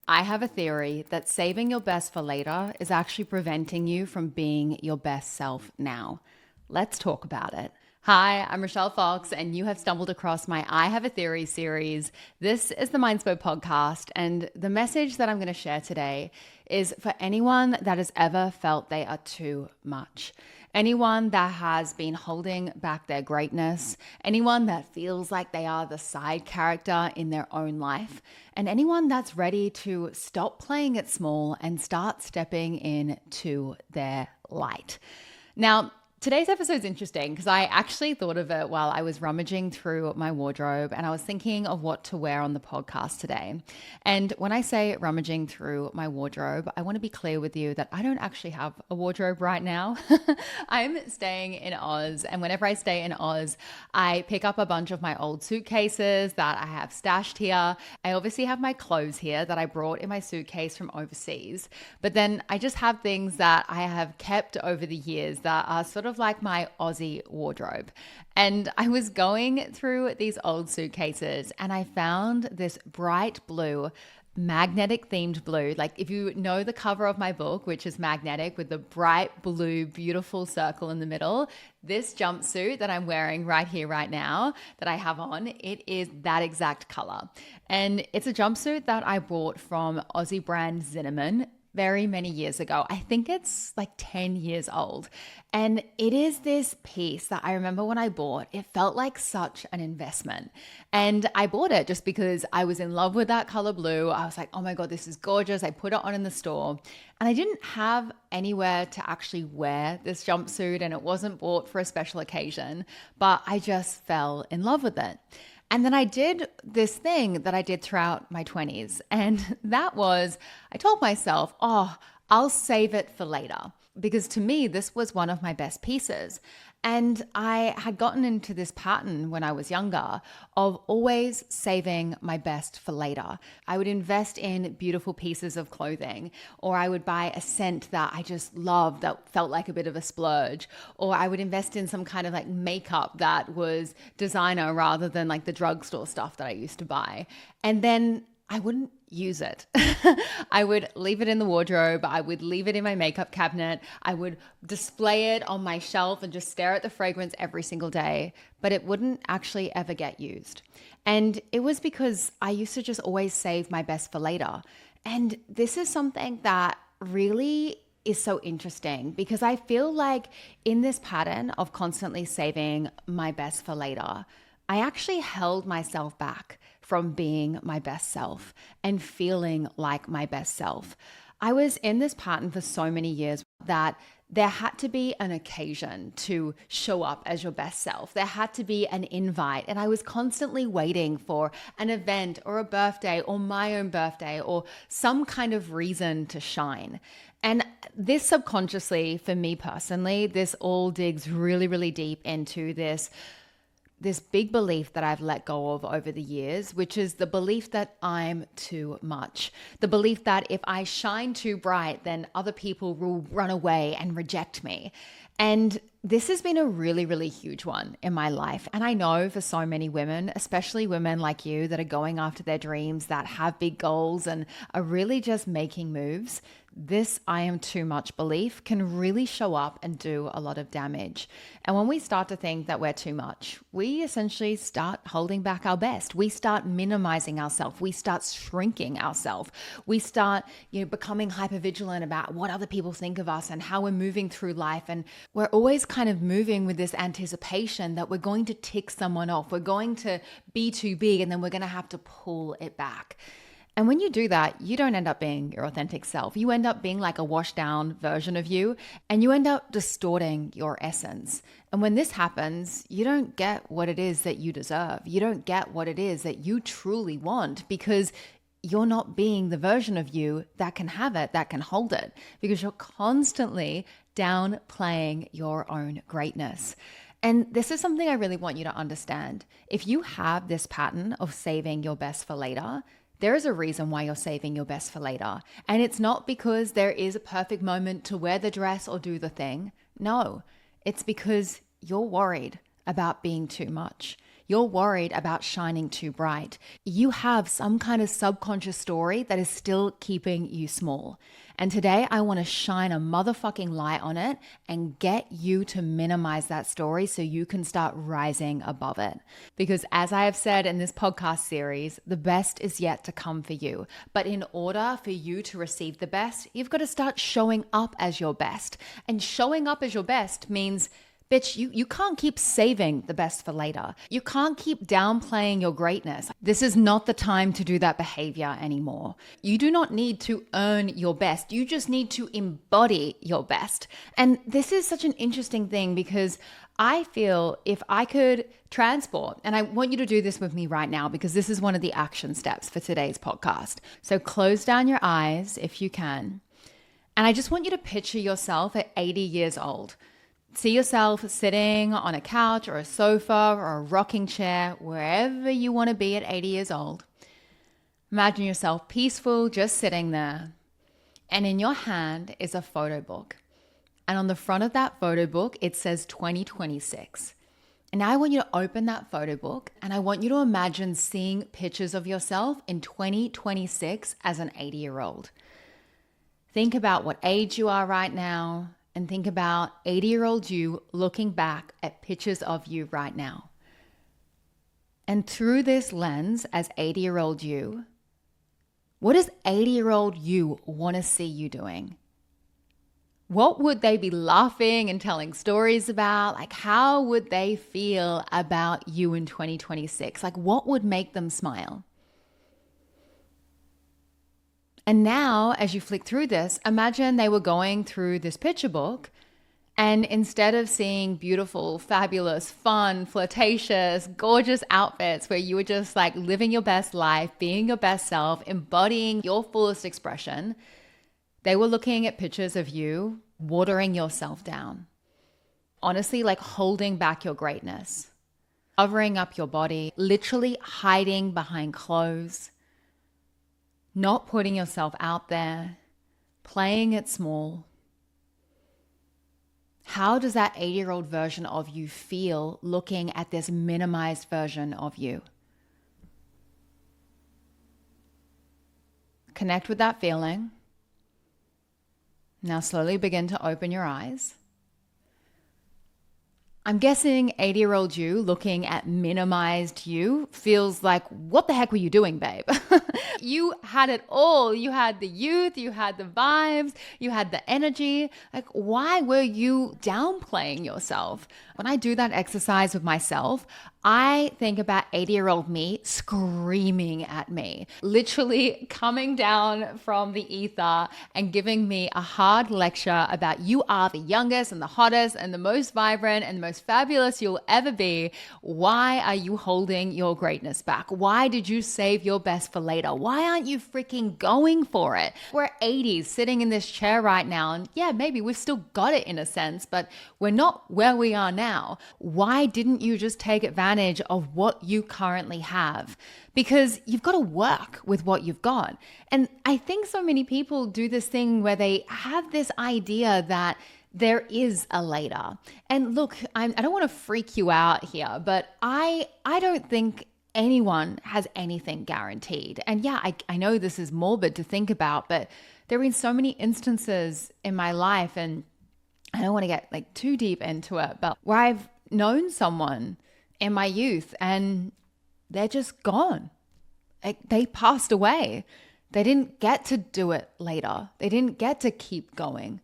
I have a theory that saving your best for later is actually preventing you from being your best self now. Let's talk about it. Hi, I'm Rochelle Fox, and you have stumbled across my I Have a Theory series. This is the Mindspo podcast, and the message that I'm going to share today is for anyone that has ever felt they are too much. Anyone that has been holding back their greatness, anyone that feels like they are the side character in their own life, and anyone that's ready to stop playing it small and start stepping into their light. Now, today's episode is interesting because I actually thought of it while I was rummaging through my wardrobe and I was thinking of what to wear on the podcast today. And when I say rummaging through my wardrobe, I want to be clear with you that I don't actually have a wardrobe right now. I'm staying in Oz, and whenever I stay in Oz, I pick up a bunch of my old suitcases that I have stashed here. I obviously have my clothes here that I brought in my suitcase from overseas, but then I just have things that I have kept over the years that are sort of like my Aussie wardrobe. And I was going through these old suitcases and I found this bright blue, magnetic themed blue. Like if you know the cover of my book, which is magnetic with the bright blue, beautiful circle in the middle, this jumpsuit that I'm wearing right here, right now, that I have on, it is that exact color. And it's a jumpsuit that I bought from Aussie brand Zinnemann very many years ago. I think it's like 10 years old. And it is this piece that I remember when I bought, it felt like such an investment. And I bought it just because I was in love with that color blue. I was like, oh my God, this is gorgeous. I put it on in the store and I didn't have anywhere to actually wear this jumpsuit, and it wasn't bought for a special occasion, but I just fell in love with it. And then I did this thing that I did throughout my 20s. And that was, I told myself, oh, I'll save it for later. Because to me, this was one of my best pieces. And I had gotten into this pattern when I was younger of always saving my best for later. I would invest in beautiful pieces of clothing, or I would buy a scent that I just loved that felt like a bit of a splurge, or I would invest in some kind of like makeup that was designer rather than like the drugstore stuff that I used to buy. And then I wouldn't use it. I would leave it in the wardrobe. I would leave it in my makeup cabinet. I would display it on my shelf and just stare at the fragrance every single day, but it wouldn't actually ever get used. And it was because I used to just always save my best for later. And this is something that really is so interesting because I feel like in this pattern of constantly saving my best for later, I actually held myself back from being my best self and feeling like my best self. I was in this pattern for so many years that there had to be an occasion to show up as your best self. There had to be an invite. And I was constantly waiting for an event or a birthday or my own birthday or some kind of reason to shine. And this subconsciously, for me personally, this all digs really, really deep into this big belief that I've let go of over the years, which is the belief that I'm too much. The belief that if I shine too bright, then other people will run away and reject me. And this has been a really, really huge one in my life. And I know for so many women, especially women like you that are going after their dreams, that have big goals and are really just making moves, this I am too much belief can really show up and do a lot of damage. And when we start to think that we're too much, we essentially start holding back our best. We start minimizing ourselves. We start shrinking ourselves. We start, becoming hypervigilant about what other people think of us and how we're moving through life. And we're always kind of moving with this anticipation that we're going to tick someone off. We're going to be too big and then we're going to have to pull it back. And when you do that, you don't end up being your authentic self. You end up being like a washed down version of you, and you end up distorting your essence. And when this happens, you don't get what it is that you deserve. You don't get what it is that you truly want because you're not being the version of you that can have it, that can hold it, because you're constantly downplaying your own greatness. And this is something I really want you to understand. If you have this pattern of saving your best for later, there is a reason why you're saving your best for later. And it's not because there is a perfect moment to wear the dress or do the thing. No, it's because you're worried about being too much. you're worried about shining too bright. You have some kind of subconscious story that is still keeping you small. And today I want to shine a motherfucking light on it and get you to minimize that story so you can start rising above it. Because as I have said in this podcast series, the best is yet to come for you. But in order for you to receive the best, you've got to start showing up as your best. And showing up as your best means, bitch, you can't keep saving the best for later. You can't keep downplaying your greatness. This is not the time to do that behavior anymore. You do not need to earn your best. You just need to embody your best. And this is such an interesting thing because I feel if I could transport, and I want you to do this with me right now because this is one of the action steps for today's podcast. So close down your eyes if you can. And I just want you to picture yourself at 80 years old. See yourself sitting on a couch or a sofa or a rocking chair, wherever you want to be at 80 years old. Imagine yourself peaceful, just sitting there. And in your hand is a photo book. And on the front of that photo book, it says 2026. And now I want you to open that photo book and I want you to imagine seeing pictures of yourself in 2026 as an 80-year-old. Think about what age you are right now. And think about 80-year-old you looking back at pictures of you right now. And through this lens, as 80-year-old you, what does 80-year-old you want to see you doing? What would they be laughing and telling stories about? Like, how would they feel about you in 2026? Like, what would make them smile? And now, as you flick through this, imagine they were going through this picture book and instead of seeing beautiful, fabulous, fun, flirtatious, gorgeous outfits where you were just like living your best life, being your best self, embodying your fullest expression, they were looking at pictures of you watering yourself down. Honestly, like holding back your greatness, covering up your body, literally hiding behind clothes, not putting yourself out there, playing it small. How does that 80-year-old version of you feel looking at this minimized version of you? Connect with that feeling. Now slowly begin to open your eyes. I'm guessing 80-year-old you looking at minimized you feels like, what the heck were you doing, babe? You had it all. You had the youth, you had the vibes, you had the energy. Like, why were you downplaying yourself? When I do that exercise with myself, I think about 80-year-old me screaming at me, literally coming down from the ether and giving me a hard lecture about you are the youngest and the hottest and the most vibrant and the most fabulous you'll ever be. Why are you holding your greatness back? Why did you save your best for later? Why aren't you freaking going for it? We're 80s sitting in this chair right now, and yeah, maybe we've still got it in a sense, but we're not where we are now. Why didn't you just take advantage of what you currently have? Because you've got to work with what you've got. And I think so many people do this thing where they have this idea that there is a later. And look, I don't want to freak you out here, but I don't think anyone has anything guaranteed. And yeah, I know this is morbid to think about, but there have been so many instances in my life, and I don't want to get like too deep into it, but where I've known someone in my youth and they're just gone. Like, they passed away. They didn't get to do it later. They didn't get to keep going.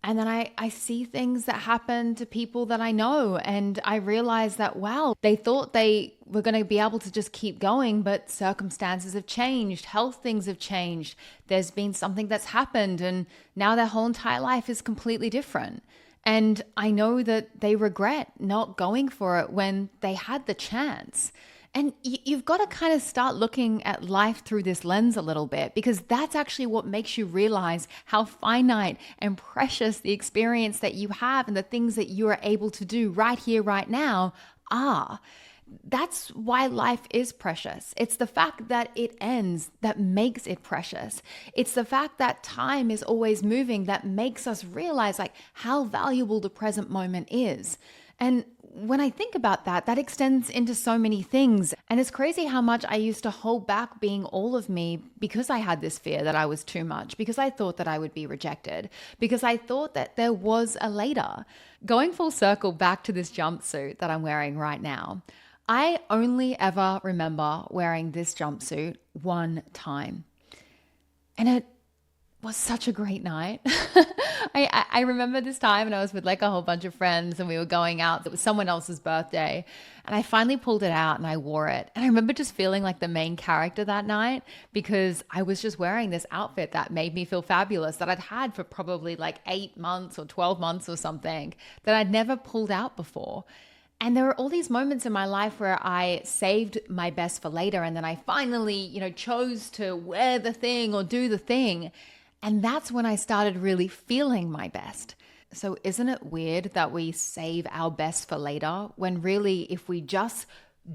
And then I see things that happen to people that I know, and I realize that, wow, they thought they were going to be able to just keep going, but circumstances have changed, health things have changed. There's been something that's happened, and now their whole entire life is completely different. And I know that they regret not going for it when they had the chance. And you've got to kind of start looking at life through this lens a little bit, because that's actually what makes you realize how finite and precious the experience that you have and the things that you are able to do right here, right now are. That's why life is precious. It's the fact that it ends that makes it precious. It's the fact that time is always moving that makes us realize like how valuable the present moment is. And when I think about that, that extends into so many things. And it's crazy how much I used to hold back being all of me because I had this fear that I was too much, because I thought that I would be rejected, because I thought that there was a later. Going full circle back to this jumpsuit that I'm wearing right now, I only ever remember wearing this jumpsuit one time. And it was such a great night. I remember this time, and I was with like a whole bunch of friends, and we were going out. It was someone else's birthday, and I finally pulled it out and I wore it. And I remember just feeling like the main character that night, because I was just wearing this outfit that made me feel fabulous, that I'd had for probably like 8 months or 12 months or something, that I'd never pulled out before. And there were all these moments in my life where I saved my best for later, and then I finally, chose to wear the thing or do the thing. And that's when I started really feeling my best. So isn't it weird that we save our best for later, when really if we just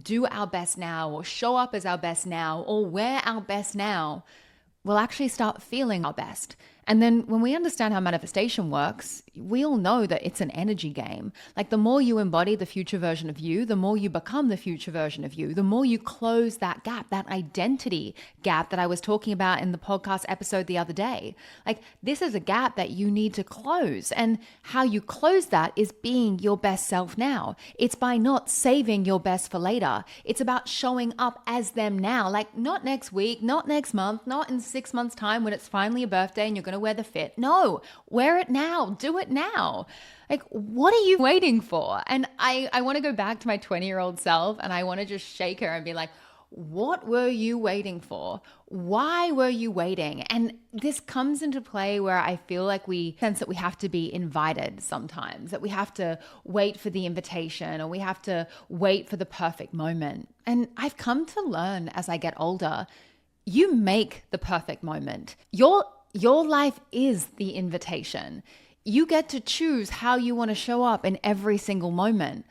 do our best now, or show up as our best now, or wear our best now, we'll actually start feeling our best. And then when we understand how manifestation works, we all know that it's an energy game. Like the more you embody the future version of you, the more you become the future version of you, the more you close that gap, that identity gap that I was talking about in the podcast episode the other day. Like this is a gap that you need to close. And how you close that is being your best self now. It's by not saving your best for later. It's about showing up as them now. Like not next week, not next month, not in 6 months' time when it's finally your birthday and you're going to wear the fit. No, wear it now. Do it now. Like, what are you waiting for? And I want to go back to my 20-year-old self, and I want to just shake her and be like, what were you waiting for? Why were you waiting? And this comes into play where I feel like we sense that we have to be invited sometimes, that we have to wait for the invitation, or we have to wait for the perfect moment. And I've come to learn as I get older, you make the perfect moment. Your life is the invitation. You get to choose how you want to show up in every single moment.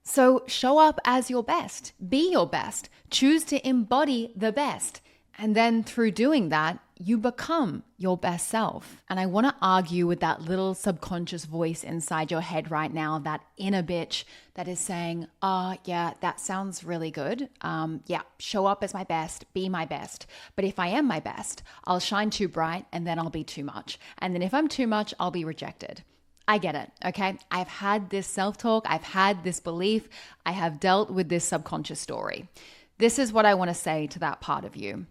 So show up as your best, be your best, choose to embody the best. And then through doing that, you become your best self. And I want to argue with that little subconscious voice inside your head right now, that inner bitch that is saying, yeah, that sounds really good. Yeah, show up as my best, be my best. But if I am my best, I'll shine too bright and then I'll be too much. And then if I'm too much, I'll be rejected. I get it, okay? I've had this self-talk, I've had this belief, I have dealt with this subconscious story. This is what I want to say to that part of you.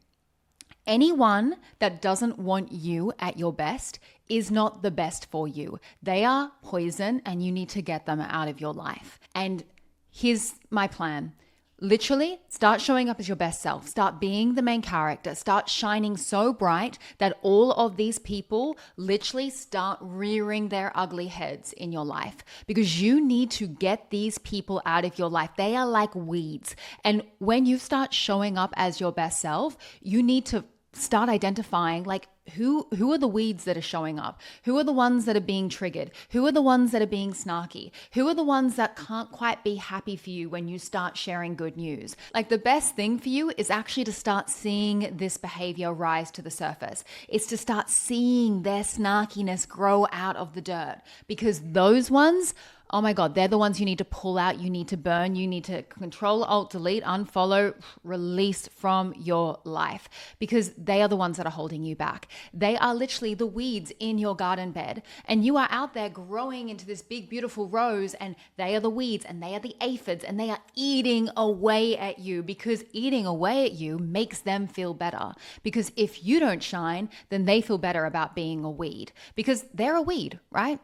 Anyone that doesn't want you at your best is not the best for you. They are poison, and you need to get them out of your life. And here's my plan. Literally, start showing up as your best self. Start being the main character. Start shining so bright that all of these people literally start rearing their ugly heads in your life, because you need to get these people out of your life. They are like weeds. And when you start showing up as your best self, you need to start identifying like who are the weeds that are showing up? Who are the ones that are being triggered? Who are the ones that are being snarky? Who are the ones that can't quite be happy for you when you start sharing good news? Like the best thing for you is actually to start seeing this behavior rise to the surface. It's to start seeing their snarkiness grow out of the dirt, because those ones, oh my God, they're the ones you need to pull out, you need to burn, you need to Control, Alt, Delete, unfollow, release from your life, because they are the ones that are holding you back. They are literally the weeds in your garden bed, and you are out there growing into this big, beautiful rose, and they are the weeds, and they are the aphids, and they are eating away at you, because eating away at you makes them feel better. Because if you don't shine, then they feel better about being a weed, because they're a weed, right?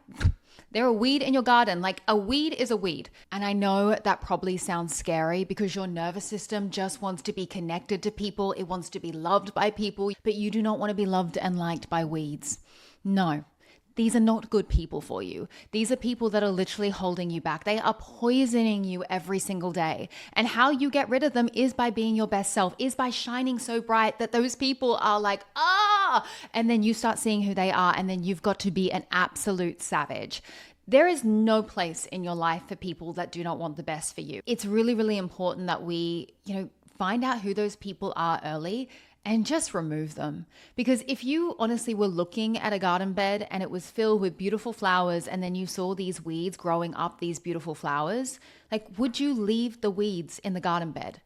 They're a weed in your garden. Like a weed is a weed. And I know that probably sounds scary, because your nervous system just wants to be connected to people. It wants to be loved by people, but you do not want to be loved and liked by weeds. No, these are not good people for you. These are people that are literally holding you back. They are poisoning you every single day. And how you get rid of them is by being your best self, is by shining so bright that those people are like, and then you start seeing who they are, and then you've got to be an absolute savage. There is no place in your life for people that do not want the best for you. It's really, really important that we, find out who those people are early, and just remove them. Because if you honestly were looking at a garden bed and it was filled with beautiful flowers and then you saw these weeds growing up these beautiful flowers, like, would you leave the weeds in the garden bed?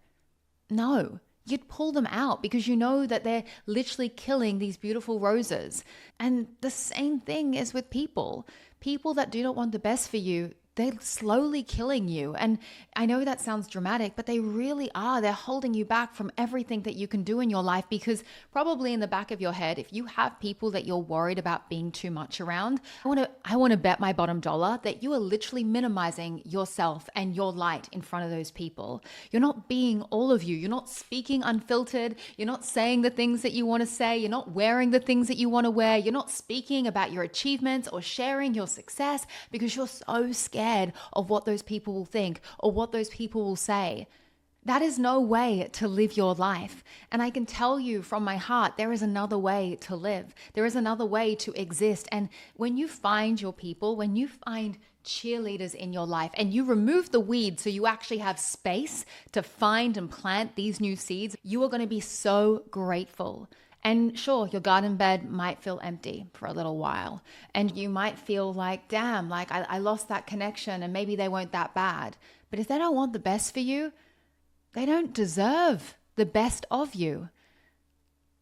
No. You'd pull them out because you know that they're literally killing these beautiful roses. And the same thing is with people. People that do not want the best for you, they're slowly killing you. And I know that sounds dramatic, but they really are. They're holding you back from everything that you can do in your life, because probably in the back of your head, if you have people that you're worried about being too much around, I want to bet my bottom dollar that you are literally minimizing yourself and your light in front of those people. You're not being all of you. You're not speaking unfiltered. You're not saying the things that you want to say. You're not wearing the things that you want to wear. You're not speaking about your achievements or sharing your success because you're so scared of what those people will think or what those people will say. That is no way to live your life. And I can tell you from my heart, there is another way to live. There is another way to exist. And when you find your people, when you find cheerleaders in your life and you remove the weeds so you actually have space to find and plant these new seeds, you are going to be so grateful. And sure, your garden bed might feel empty for a little while. And you might feel like, damn, like I lost that connection and maybe they weren't that bad. But if they don't want the best for you, they don't deserve the best of you.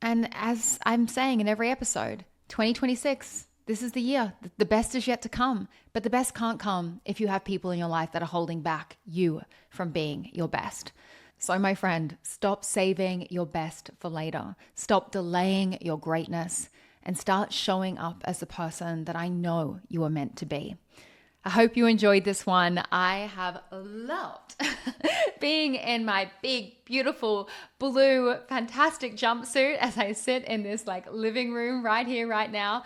And as I'm saying in every episode, 2026, this is the year. The best is yet to come. But the best can't come if you have people in your life that are holding back you from being your best. So my friend, stop saving your best for later. Stop delaying your greatness and start showing up as the person that I know you are meant to be. I hope you enjoyed this one. I have loved being in my big, beautiful, blue, fantastic jumpsuit as I sit in this like living room right here, right now.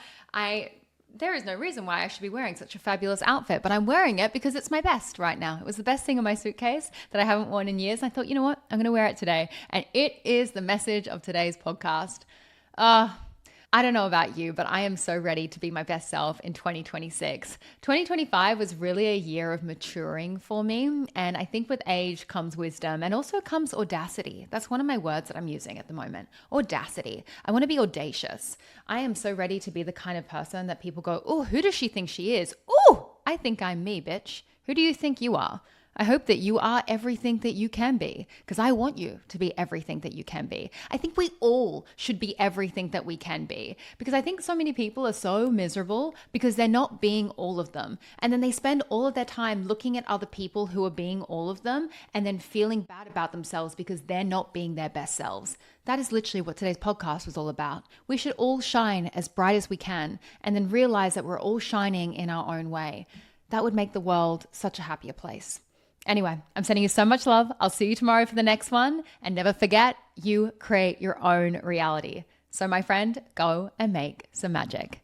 There is no reason why I should be wearing such a fabulous outfit, but I'm wearing it because it's my best right now. It was the best thing in my suitcase that I haven't worn in years. I thought, you know what? I'm going to wear it today. And it is the message of today's podcast. I don't know about you, but I am so ready to be my best self in 2026. 2025 was really a year of maturing for me. And I think with age comes wisdom and also comes audacity. That's one of my words that I'm using at the moment. Audacity. I want to be audacious. I am so ready to be the kind of person that people go, oh, who does she think she is? Oh, I think I'm me, bitch. Who do you think you are? I hope that you are everything that you can be, because I want you to be everything that you can be. I think we all should be everything that we can be, because I think so many people are so miserable because they're not being all of them. And then they spend all of their time looking at other people who are being all of them and then feeling bad about themselves because they're not being their best selves. That is literally what today's podcast was all about. We should all shine as bright as we can and then realize that we're all shining in our own way. That would make the world such a happier place. Anyway, I'm sending you so much love. I'll see you tomorrow for the next one. And never forget, you create your own reality. So my friend, go and make some magic.